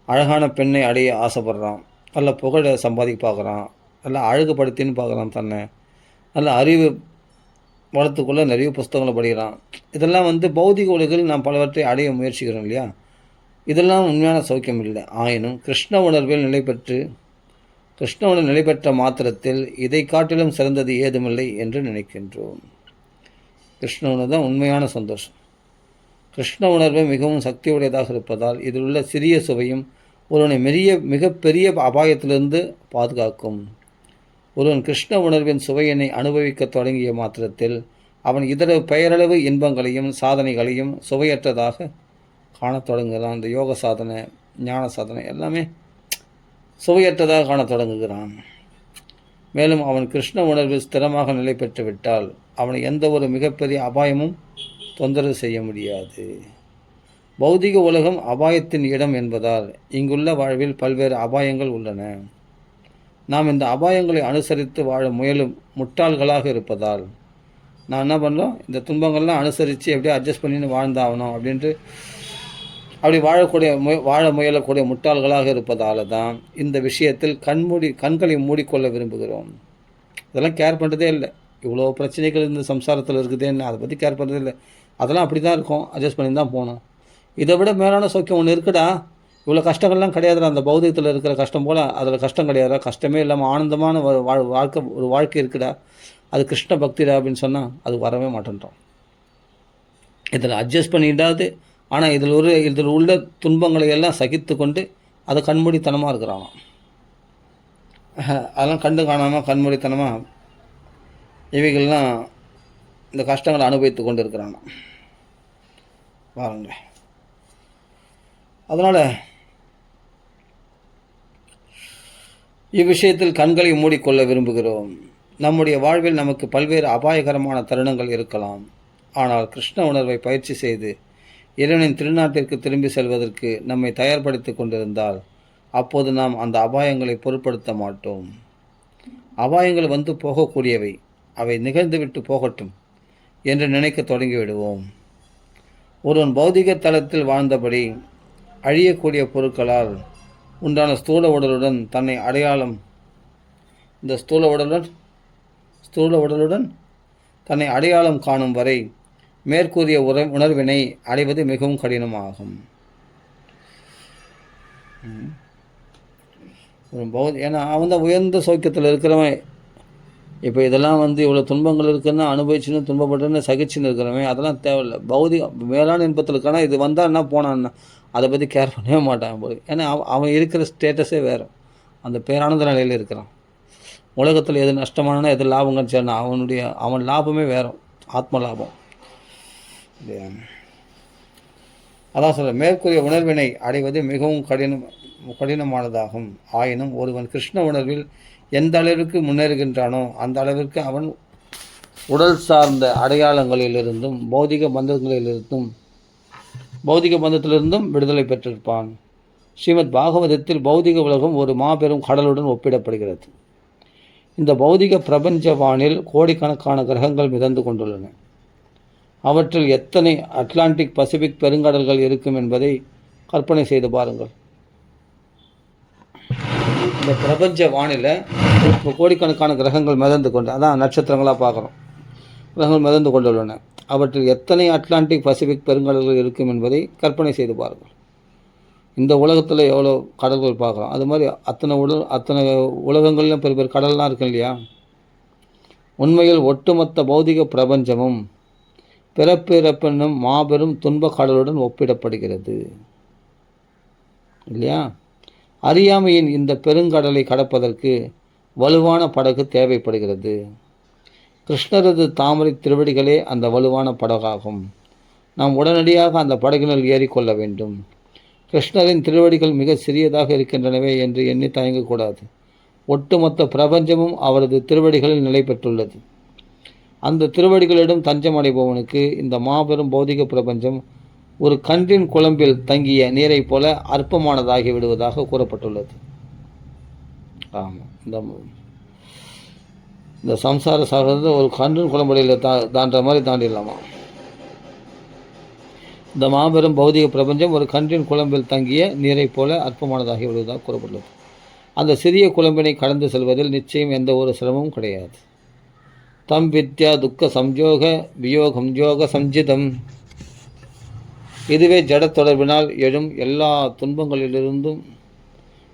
அழகான பெண்ணை அடைய ஆசைப்படுறான். நல்ல புகழை சம்பாதிக்க பார்க்குறான். நல்லா அழகுபடுத்தின்னு பார்க்குறான் தன்னை. நல்ல அறிவு வளர்த்துக்குள்ளே நிறைய புஸ்தகங்களை படிக்கிறான். இதெல்லாம் பௌதிக உலகில் நாம் பலவற்றை அடைய முயற்சிக்கிறோம் இல்லையா? இதெல்லாம் உண்மையான சௌக்கியம் இல்லை. ஆயினும் கிருஷ்ண உணர்வில் நிலை பெற்ற மாத்திரத்தில் இதை காட்டிலும் சிறந்தது ஏதுமில்லை என்று நினைக்கின்றோம். கிருஷ்ண உணர்வு தான் உண்மையான சந்தோஷம். கிருஷ்ண உணர்வு மிகவும் சக்தியுடையதாக இருப்பதால் இதில் உள்ள சிறிய சுவையும் ஒருவனை மிகப்பெரிய அபாயத்திலிருந்து பாதுகாக்கும். ஒருவன் கிருஷ்ண உணர்வின் சுவையினை அனுபவிக்க தொடங்கிய மாத்திரத்தில் அவன் இதர பெயரளவு இன்பங்களையும் சாதனைகளையும் சுவையற்றதாக காணத் தொடங்குகிறான். இந்த யோக சாதனை, ஞான சாதனை எல்லாமே சுவையற்றதாக காணத் தொடங்குகிறான். மேலும் அவன் கிருஷ்ண உணர்வில் ஸ்திரமாக நிலை பெற்று விட்டால் அவனை எந்த ஒரு மிகப்பெரிய அபாயமும் தொந்தரவு செய்ய முடியாது. பௌதிக உலகம் அபாயத்தின் இடம் என்பதால் இங்குள்ள வாழ்வில் பல்வேறு அபாயங்கள் உள்ளன. நாம் இந்த அபாயங்களை அனுசரித்து வாழ முயலும் முட்டாள்களாக இருப்பதால் நான் என்ன பண்ணுறோம், இந்த துன்பங்கள்லாம் அனுசரித்து எப்படியோ அட்ஜஸ்ட் பண்ணின்னு வாழ்ந்தாகணும் அப்படின்ட்டு அப்படி வாழ முயலக்கூடிய முட்டாள்களாக இருப்பதால் தான் இந்த விஷயத்தில் கண்களை மூடிக்கொள்ள விரும்புகிறோம். இதெல்லாம் கேர் பண்ணுறதே இல்லை. இவ்வளோ பிரச்சனைகள் இந்த சம்சாரத்தில் இருக்குதுன்னு அதை பற்றி கேர் பண்ணுறதே இல்லை. அதெல்லாம் அப்படி தான் இருக்கும், அட்ஜஸ்ட் பண்ணி தான் போகணும். இதை விட மேலான சௌக்கியம் ஒன்று இருக்குடா, இவ்வளோ கஷ்டங்கள்லாம் கிடையாதுடா. அந்த பௌதிகத்தில் இருக்கிற கஷ்டம் போல் அதில் கஷ்டம் கிடையாதுடா, கஷ்டமே இல்லாமல் ஆனந்தமான வாழ்க்கை இருக்குடா, அது கிருஷ்ண பக்திடா அப்படின்னு சொன்னால் அது வரவே மாட்டேன்றோம். இதில் அட்ஜஸ்ட் பண்ணிட்டாது. ஆனால் இதில் உள்ள துன்பங்களை எல்லாம் சகித்து கொண்டு அதை கண்மூடித்தனமாக இருக்கிறானோ, அதெல்லாம் கண்டு காணாமல் கண்மூடித்தனமாக இவைகள்லாம் இந்த கஷ்டங்களை அனுபவித்து கொண்டு இருக்கிறானோ பாருங்க. அதனால் இவ்விஷயத்தில் கண்களை மூடிக்கொள்ள விரும்புகிறோம். நம்முடைய வாழ்வில் நமக்கு பல்வேறு அபாயகரமான தருணங்கள் இருக்கலாம். ஆனால் கிருஷ்ண உணர்வை பயிற்சி செய்து இறைவனின் திருநாட்டிற்கு திரும்பி செல்வதற்கு நம்மை தயார்படுத்தி கொண்டிருந்தால் அப்போது நாம் அந்த அபாயங்களை பொருட்படுத்த மாட்டோம். அபாயங்கள் போகக்கூடியவை, அவை நிகழ்ந்துவிட்டு போகட்டும் என்று நினைக்க தொடங்கிவிடுவோம். ஒருவன் பௌதிக தளத்தில் வாழ்ந்தபடி அழியக்கூடிய பொருட்களால் உண்டான ஸ்தூல உடலுடன் தன்னை அடையாளம் ஸ்தூல உடலுடன் தன்னை அடையாளம் காணும் வரை மேற்கூறிய உணர்வினை அடைவது மிகவும் கடினமாகும். ஏன்னா அவன் தான் உயர்ந்த சௌக்கியத்தில் இருக்கிறவன், இப்போ இதெல்லாம் இவ்வளோ துன்பங்கள் இருக்குன்னு அனுபவிச்சுன்னு துன்பப்பட்டுன்னு சகிச்சுன்னு இருக்கிறவன் அதெல்லாம் தேவையில்லை. மேலான இன்பத்தில் இருக்கானா, இது வந்தால் என்ன போனான்னா அதை பற்றி கேர் பண்ணவே மாட்டான் போய். ஏன்னா அவன் இருக்கிற ஸ்டேட்டஸே வேறு, அந்த பேரானந்த நிலையில் இருக்கிறான். உலகத்தில் எது நஷ்டமானா எது லாபங்கன்னு சொன்னா அவன் லாபமே வேறு, ஆத்ம லாபம் இல்லையா? அதான் சொல்ல, மேற்கூறிய உணர்வினை அடைவது மிகவும் கடினமானதாகும். ஆயினும் ஒருவன் கிருஷ்ண உணர்வில் எந்த அளவிற்கு முன்னேறுகின்றானோ அந்த அளவிற்கு அவன் உடல் சார்ந்த அடையாளங்களிலிருந்தும் பௌதிக பந்தத்திலிருந்தும் விடுதலை பெற்றிருப்பான். ஸ்ரீமத் பாகவதத்தில் பௌதிக உலகம் ஒரு மாபெரும் கடலுடன் ஒப்பிடப்படுகிறது. இந்த பௌதிக பிரபஞ்ச வானில் கோடிக்கணக்கான கிரகங்கள் மிதந்து கொண்டுள்ளன. அவற்றில் எத்தனை அட்லாண்டிக் பசிபிக் பெருங்கடல்கள் இருக்கும் என்பதை கற்பனை செய்து பாருங்கள். இந்த பிரபஞ்ச வானில் கோடிக்கணக்கான கிரகங்கள் மிதந்து கொண்டு, அதான் நட்சத்திரங்களாக பார்க்குறோம், கிரகங்கள் மிதந்து கொண்டுள்ளன. அவற்றில் எத்தனை அட்லாண்டிக் பசிபிக் பெருங்கடல்கள் இருக்கும் என்பதை கற்பனை செய்து பாருங்கள். இந்த உலகத்தில் எவ்வளோ கடல்கள் பார்க்குறோம், அது மாதிரி அத்தனை உலகங்கள்லாம் பெரிய பெரிய கடல்லாம் இருக்கு இல்லையா? உண்மையில் ஒட்டுமொத்த பௌதிக பிரபஞ்சமும் பிறப்பிறப்பென்னும் மாபெரும் துன்ப கடலுடன் ஒப்பிடப்படுகிறது இல்லையா? அறியாமையின் இந்த பெருங்கடலை கடப்பதற்கு வலுவான படகு தேவைப்படுகிறது. கிருஷ்ணரது தாமரை திருவடிகளே அந்த வலுவான படகாகும். நாம் உடனடியாக அந்த படகினில் ஏறிக்கொள்ள வேண்டும். கிருஷ்ணரின் திருவடிகள் மிக சிறியதாக இருக்கின்றனவே என்று எண்ணி தயங்கக்கூடாது. ஒட்டுமொத்த பிரபஞ்சமும் அவரது திருவடிகளில் நிலை பெற்றுள்ளது. அந்த திருவடிகளிடம் தஞ்சமடைபவனுக்கு இந்த மாபெரும் பௌதிக பிரபஞ்சம் ஒரு கன்றின் குழம்பில் தங்கிய நீரை போல அற்பமானதாகி விடுவதாக கூறப்பட்டுள்ளது. ஆமாம், இந்த சம்சார சாகரத்தை ஒரு கன்றின் குழம்படியில் தாண்டுற மாதிரி தாண்டிடலாமா? இந்த மாபெரும் பௌதிக பிரபஞ்சம் ஒரு கன்றின் குழம்பில் தங்கிய நீரை போல அற்பமானதாகி விடுவதாக கூறப்பட்டுள்ளது. அந்த சிறிய குழம்பினை கடந்து செல்வதில் நிச்சயம் எந்த ஒரு சிரமமும் கிடையாது. தம் வித்யா துக்க சம்யோக வியோகம் யோக சஞ்சிதம். இதுவே ஜட தொடர்பினால் எழும் எல்லா துன்பங்களிலிருந்தும்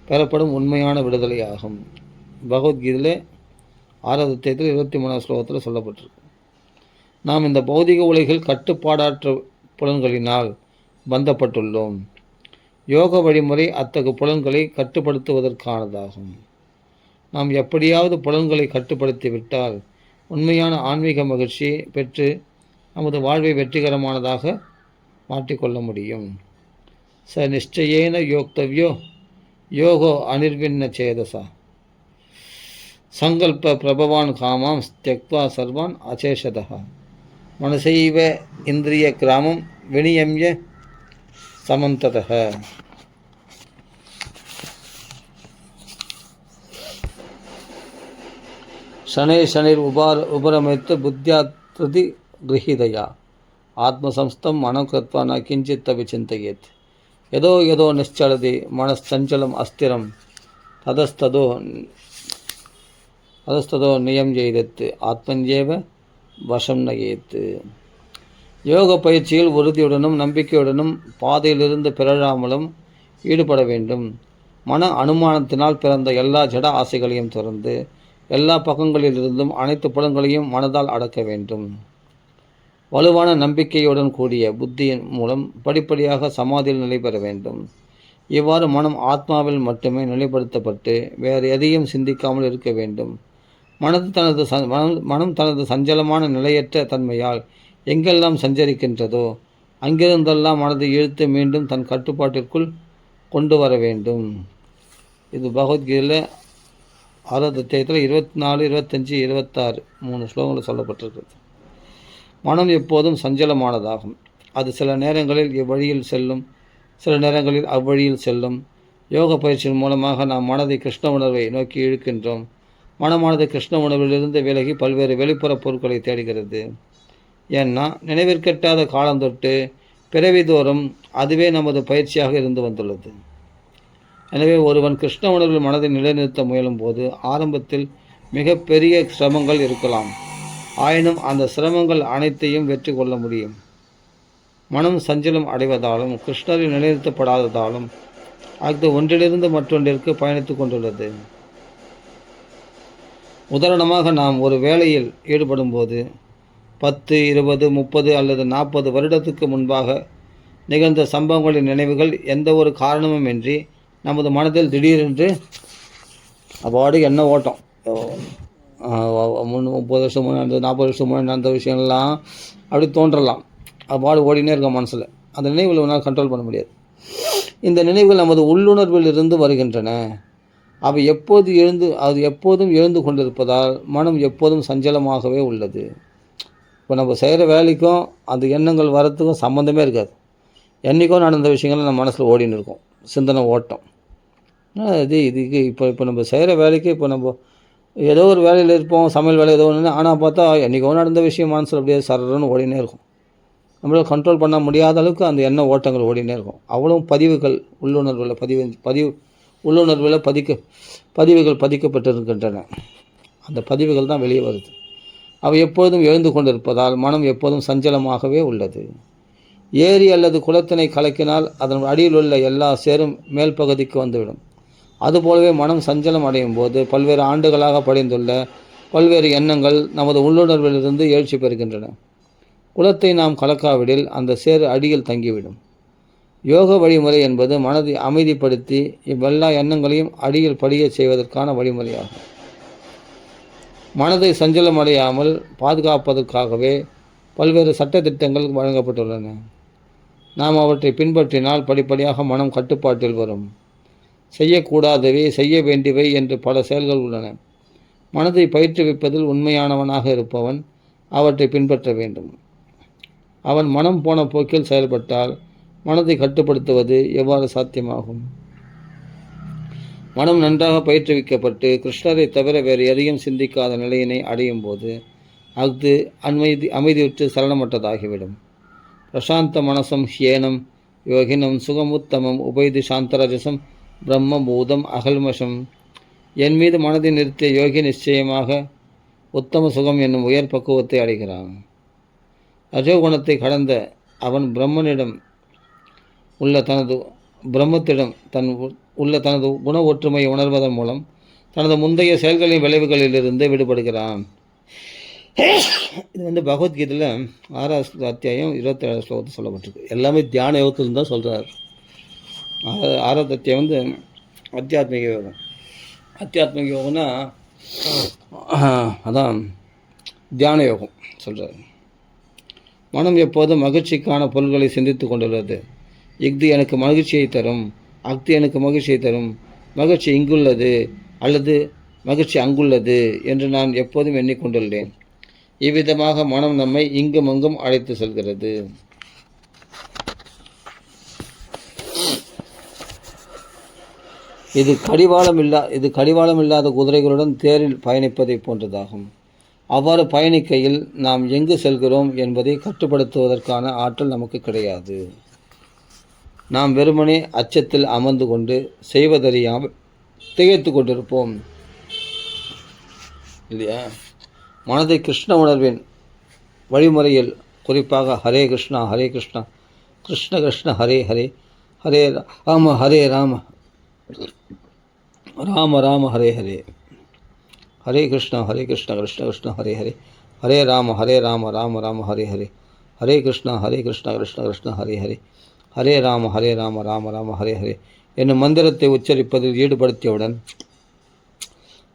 பெறப்படும் உண்மையான விடுதலையாகும். பகவத்கீதையில் 6வது அத்தியாயத்தில் 23வது ஸ்லோகத்தில் சொல்லப்பட்டிருக்கு. நாம் இந்த பௌதிக உலகில் கட்டுப்பாடற்ற புலன்களினால் பந்தப்பட்டுள்ளோம். யோக வழிமுறை அத்தகு புலன்களை கட்டுப்படுத்துவதற்கானதாகும். நாம் எப்படியாவது புலன்களை கட்டுப்படுத்திவிட்டால் உண்மையான ஆன்மீக மகிழ்ச்சியை பெற்று நமது வாழ்வை வெற்றிகரமானதாக மாற்றிக்கொள்ள முடியும். ச நிச்சயேன யோக்தவ்யோ யோகோ அனிர்விண்ண சேதசா சங்கல்ப பிரபவான் காமாம் தியக்த்வா சர்வான் அசேஷதா மனசைவ இந்திரிய கிராமம் வினியம்ய சமந்ததः. சனைர் உபரமித்து புத்தியாத்ருதி கிரஹிதயா ஆத்மசம்ஸ்தம் மனோகிருத்வா ந கிஞ்சித் விசிந்தயேத். ஏதோ நிச்சலதி மனச்சஞ்சலம் அஸ்திரம் ததஸ்ததோ நியம் ஜெய்தத்து ஆத்மன்யேவ வசம் நயேத்து. யோக பயிற்சியில் உறுதியுடனும் நம்பிக்கையுடனும் பாதையிலிருந்து பிறழாமலும் ஈடுபட வேண்டும். மன அனுமானத்தினால் பிறந்த எல்லா ஜட ஆசைகளையும் துறந்து எல்லா பக்கங்களிலிருந்தும் அனைத்து புலன்களையும் மனதால் அடக்க வேண்டும். வலுவான நம்பிக்கையுடன் கூடிய புத்தியின் மூலம் படிப்படியாக சமாதியில் நிலை பெற வேண்டும். இவ்வாறு மனம் ஆத்மாவில் மட்டுமே நிலைப்படுத்தப்பட்டு வேறு எதையும் சிந்திக்காமல் இருக்க வேண்டும். மனம் தனது சஞ்சலமான நிலையற்ற தன்மையால் எங்கெல்லாம் சஞ்சரிக்கின்றதோ அங்கிருந்தெல்லாம் மனதை இழுத்து மீண்டும் தன் கட்டுப்பாட்டிற்குள் கொண்டு வர வேண்டும். இது பகவத்கீதையில் 6வது அத்தியாயத்தில் 24, 25, 26 3 ஸ்லோகங்கள் சொல்லப்பட்டிருக்கிறது. மனம் எப்போதும் சஞ்சலமானதாகும். அது சில நேரங்களில் இவ்வழியில் செல்லும், சில நேரங்களில் அவ்வழியில் செல்லும். யோக பயிற்சியின் மூலமாக நாம் மனதை கிருஷ்ண உணர்வை நோக்கி இழுக்கின்றோம். மனமானது கிருஷ்ண உணர்விலிருந்து விலகி பல்வேறு வெளிப்புற பொருட்களை தேடுகிறது. ஏன்னா நினைவிற்கெட்டாத காலந்தொட்டு பிறவிதோறும் அதுவே நமது பயிற்சியாக இருந்து வந்துள்ளது. எனவே ஒருவன் கிருஷ்ண உணர்வில் மனதை நிலைநிறுத்த முயலும் போது ஆரம்பத்தில் மிக பெரிய சிரமங்கள் இருக்கலாம். ஆயினும் அந்த சிரமங்கள் அனைத்தையும் வெற்றி கொள்ள முடியும். மனம் சஞ்சலம் அடைவதாலும் கிருஷ்ணரில் நிலைநிறுத்தப்படாததாலும் அது ஒன்றிலிருந்து மற்றொன்றிற்கு பயணித்து கொண்டுள்ளது. உதாரணமாக நாம் ஒரு வேலையில் ஈடுபடும்போது 10, 20, 30 அல்லது 40 வருடத்துக்கு முன்பாக நிகழ்ந்த சம்பவங்களின் நினைவுகள் எந்த ஒரு காரணமுமின்றி நமது மனதில் திடீரென்று அவ்வாறு என்ன ஓட்டம் 30 வருஷம் முன்னாடி 40 வருஷம் முன்னாடி நடந்த விஷயம்லாம் அப்படி தோன்றலாம். அவ்வாறு ஓடினே இருக்கும் மனசில். அந்த நினைவுகளை ஒன்றால் கண்ட்ரோல் பண்ண முடியாது. இந்த நினைவுகள் நமது உள்ளுணர்வில் இருந்து வருகின்றன. அவை எப்போதும் எழுந்து கொண்டிருப்பதால் மனம் எப்போதும் சஞ்சலமாகவே உள்ளது. இப்போ நம்ம செய்கிற வேலைக்கும் அந்த எண்ணங்கள் வரத்துக்கும் சம்மந்தமே இருக்காது. என்றைக்கோ நடந்த விஷயங்கள் நம்ம மனசில் ஓடின்னு இருக்கும், சிந்தனை ஓட்டம். இதுக்கு இப்போ நம்ம செய்கிற வேலைக்கு இப்போ நம்ம ஏதோ ஒரு வேலையில் இருப்போம், சமையல் வேலை ஏதோ ஒன்று, ஆனால் பார்த்தா என்றைக்கோ நடந்த விஷயம் மனசில் அப்படியே சரன்னு ஓடினே இருக்கும். நம்மளால் கண்ட்ரோல் பண்ண முடியாத அளவுக்கு அந்த எண்ண ஓட்டங்கள் ஓடினே இருக்கும். அவ்வளோ பதிவுகள் உள்ளுணர்வில் பதிவுகள் பதிக்கப்பட்டிருக்கின்றன. அந்த பதிவுகள் தான் வெளியே வருது. அவை எப்போதும் எழுந்து கொண்டிருப்பதால் மனம் எப்போதும் சஞ்சலமாகவே உள்ளது. ஏரி அல்லது குளத்தினை கலக்கினால் அதன் அடியில் உள்ள எல்லா சேரும் மேல் பகுதிக்கு வந்துவிடும். அதுபோலவே மனம் சஞ்சலம் அடையும் போது பல்வேறு ஆண்டுகளாக படிந்துள்ள பல்வேறு எண்ணங்கள் நமது உள்ளுணர்விலிருந்து எழுச்சி பெறுகின்றன. குளத்தை நாம் கலக்காவிடில் அந்த சேறு அடியில் தங்கிவிடும். யோக வழிமுறை என்பது மனதை அமைதிப்படுத்தி இவ்வெல்லா எண்ணங்களையும் அடியில் படியச் செய்வதற்கான வழிமுறையாகும். மனதை சஞ்சலமடையாமல் பாதுகாப்பதற்காகவே பல்வேறு சட்டத்திட்டங்கள் வழங்கப்பட்டுள்ளன. நாம் அவற்றை பின்பற்றினால் படிப்படியாக மனம் கட்டுப்பாட்டில் வரும். செய்யக்கூடாதவை, செய்ய வேண்டியவை என்று பல செயல்கள் உள்ளன. மனதை பயிற்றுவிப்பதில் உண்மையானவனாக இருப்பவன் அவற்றை பின்பற்ற வேண்டும். அவன் மனம் போன போக்கில் செயல்பட்டால் மனதை கட்டுப்படுத்துவது எவ்வாறு சாத்தியமாகும்? மனம் நன்றாக பயிற்றுவிக்கப்பட்டு கிருஷ்ணரை தவிர வேறு எதையும் சிந்திக்காத நிலையினை அடையும் போது அஃது அமைதியுற்று சலனமற்றதாகிவிடும். பிரசாந்த மனசம் ஹியேனம் யோகினம் சுகமுத்தமம் உபைதி சாந்தரஜசம் பிரம்மபூதம் அகல்மஷம். என் மீது மனதை நிறுத்திய யோகி நிச்சயமாக உத்தம சுகம் என்னும் உயர் பக்குவத்தை அடைகிறான். ரஜோகுணத்தை கடந்த அவன் பிரம்மத்திடம் உள்ள தனது குண ஒற்றுமையை உணர்வதன் மூலம் தனது முந்தைய செயல்களின் விளைவுகளிலிருந்து விடுபடுகிறான். இது பகவத்கீதையில் 6வது அத்தியாயம் 27 ஸ்லோகத்தை சொல்லப்பட்டிருக்கு. எல்லாமே தியான யோகத்தில் தான் சொல்கிறார். 6வது அத்தியாயம் அத்தியாத்மிக யோகம். அத்தியாத்மிக யோகம்னா அதான் தியான யோகம் சொல்கிறார். மனம் எப்போதும் மகிழ்ச்சிக்கான பொருள்களை சிந்தித்து கொண்டுள்ளது. இஃது எனக்கு மகிழ்ச்சியை தரும், அஃது எனக்கு மகிழ்ச்சியை தரும், மகிழ்ச்சி இங்குள்ளது அல்லது மகிழ்ச்சி அங்குள்ளது என்று நான் எப்போதும் எண்ணிக்கொண்டுள்ளேன். இவ்விதமாக மனம் நம்மை இங்கும் அங்கும் அழைத்து செல்கிறது. இது கடிவாளம் இல்லாத குதிரைகளுடன் தேரில் பயணிப்பதை போன்றதாகும். அவ்வாறு பயணிக்கையில் நாம் எங்கு செல்கிறோம் என்பதை கட்டுப்படுத்துவதற்கான ஆற்றல் நமக்கு கிடையாது. நாம் வெறுமனே அச்சத்தில் அமர்ந்து கொண்டு செய்வதறியாமல் திகைத்து கொண்டிருப்போம் இல்லையா? மனதை கிருஷ்ண உணர்வின் வழிமுறையில் குறிப்பாக ஹரே கிருஷ்ணா ஹரே கிருஷ்ணா கிருஷ்ண கிருஷ்ண ஹரே ஹரே ஹரே ராம ஹரே ராம ராம ராம ஹரே ஹரே ஹரே கிருஷ்ணா கிருஷ்ண கிருஷ்ண ஹரே ஹரே ஹரே ராம ராம ராம ஹரே ஹரே ஹரே கிருஷ்ண கிருஷ்ண கிருஷ்ண ஹரே ஹரே ஹரே ராம ராம ராம ஹரே ஹரே என்னும் மந்திரத்தை உச்சரிப்பதில் ஈடுபடுத்தியவுடன்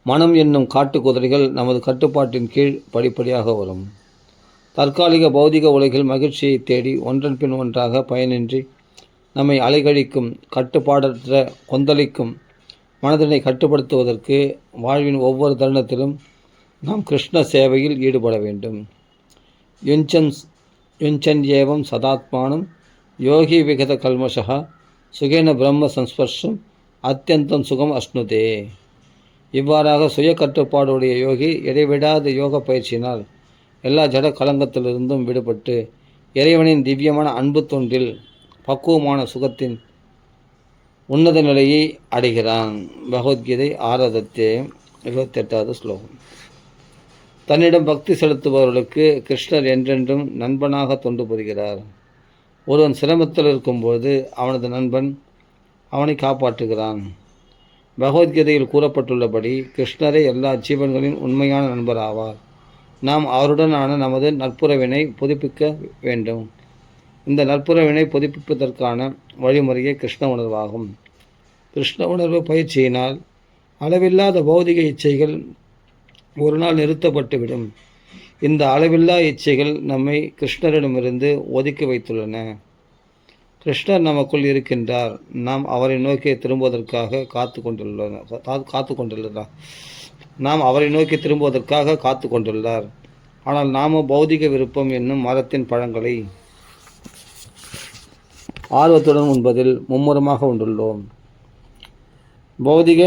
மனம் என்னும் காட்டு குதிரைகள் நமது கட்டுப்பாட்டின் கீழ் படிப்படியாக வரும். தற்காலிக பௌதிக உலகில் மகிழ்ச்சியை தேடி ஒன்றன் பின் ஒன்றாக பயனின்றி நம்மை அலைகழிக்கும் கட்டுப்பாடற்ற கொந்தளிக்கும் மனதினை கட்டுப்படுத்துவதற்கு வாழ்வின் ஒவ்வொரு தருணத்திலும் நாம் கிருஷ்ண சேவையில் ஈடுபட வேண்டும். யுஞ்சன் ஏவம் சதாத்மானம் யோகி விகத கல்மஷா சுகேன பிரம்ம சம்ஸ்பர்ஷம் அத்தியந்தம் சுகம் அஷ்ணுதே. இவ்வாறாக சுய கட்டுப்பாடுடைய யோகி இடைவிடாத யோக பயிற்சியினால் எல்லா ஜட கலங்கத்திலிருந்தும் விடுபட்டு இறைவனின் திவ்யமான அன்பு தொண்டில் பக்குவமான சுகத்தின் உன்னத நிலையை அடைகிறான். பகவத்கீதை 6வது அத்தியாயம் 28வது ஸ்லோகம். தன்னிடம் பக்தி செலுத்துபவர்களுக்கு கிருஷ்ணர் என்றென்றும் நண்பனாக தொண்டு புரிகிறார். ஒருவன் சிரமத்தில் இருக்கும்போது அவனது நண்பன் அவனை காப்பாற்றுகிறான். பகவத்கீதையில் கூறப்பட்டுள்ளபடி கிருஷ்ணரே எல்லா ஜீவன்களின் உண்மையான நண்பர் ஆவார். நாம் அவருடனான நமது நட்புறவினை புதுப்பிக்க வேண்டும். இந்த நட்புறவினை புதுப்பிப்பதற்கான வழிமுறையே கிருஷ்ண உணர்வாகும். கிருஷ்ண உணர்வு பயிற்சியினால் அளவில்லாத பௌதிக இச்சைகள் ஒரு நாள் நிறுத்தப்பட்டுவிடும். இந்த அளவில்லா இச்சைகள் நம்மை கிருஷ்ணரிடமிருந்து ஒதுக்கி வைத்துள்ளன. கிருஷ்ணர் நமக்குள் இருக்கின்றார். நாம் அவரை நோக்கி திரும்புவதற்காக காத்து கொண்டுள்ளார். ஆனால் நாம பௌதிக விருப்பம் என்னும் மரத்தின் பழங்களை ஆர்வத்துடன் உண்பதில் மும்முரமாக உண்டுள்ளோம். பௌதிக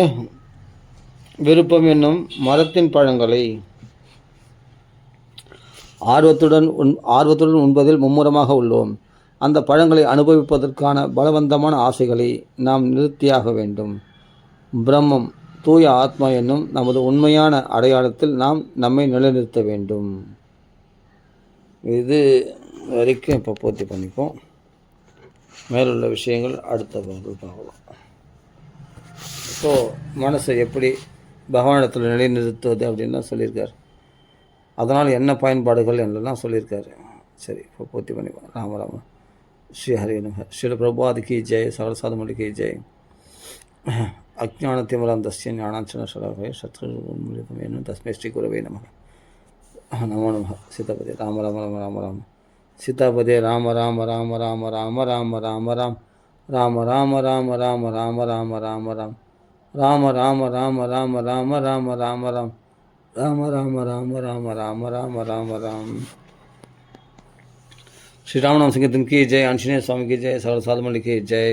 விருப்பம் என்னும் மரத்தின் பழங்களை ஆர்வத்துடன் உண்பதில் மும்முரமாக உள்ளோம். அந்த பழங்களை அனுபவிப்பதற்கான பலவந்தமான ஆசைகளை நாம் நிறுத்தியாக வேண்டும். பிரம்மம், தூய ஆத்மா என்னும் நமது உண்மையான அடையாளத்தில் நாம் நம்மை நிலைநிறுத்த வேண்டும். இது வரைக்கும் இப்போ பூர்த்தி பண்ணிப்போம். மேலுள்ள விஷயங்கள் அடுத்த வகுப்பில் பார்க்கலாம். இப்போது மனசை எப்படி பகவானிடத்தில் நிலைநிறுத்துவது அப்படின்லாம் சொல்லியிருக்கார். அதனால் என்ன பயன்பாடுகள் என்றெல்லாம் சொல்லியிருக்காரு. சரி, இப்போ பூர்த்தி பண்ணிப்போம். ராம ஸ்ரீ ஹரி நம. ஸ்ரீல பிரபாத் கி ஜெய், சகல சாதுமணி கி ஜெய். அஜ்ஞானத்திமிராந்தஸ்ய ஞானாஞ்சன சலாகய சத்ருன்மிலிதம் என்னும் தஸ்மை ஸ்ரீ குரவே நமக. நமோ நம. சீதாபதி ராம ராம ராம ராம ராம. சீதாபதி ராம ராம ராம ராம ராம ராம ராம ராம். ராம ராம ராம ராம ராம ராம ராம ராம். ராம ராம ராம ராம ராம ராம ராம ராம். ராம ராம ராம ராம ராம ராம ராம ராம். श्री राम नाम संकीर्तन की जय. आंजनेय स्वामी की जय. साधु मंडली की जय.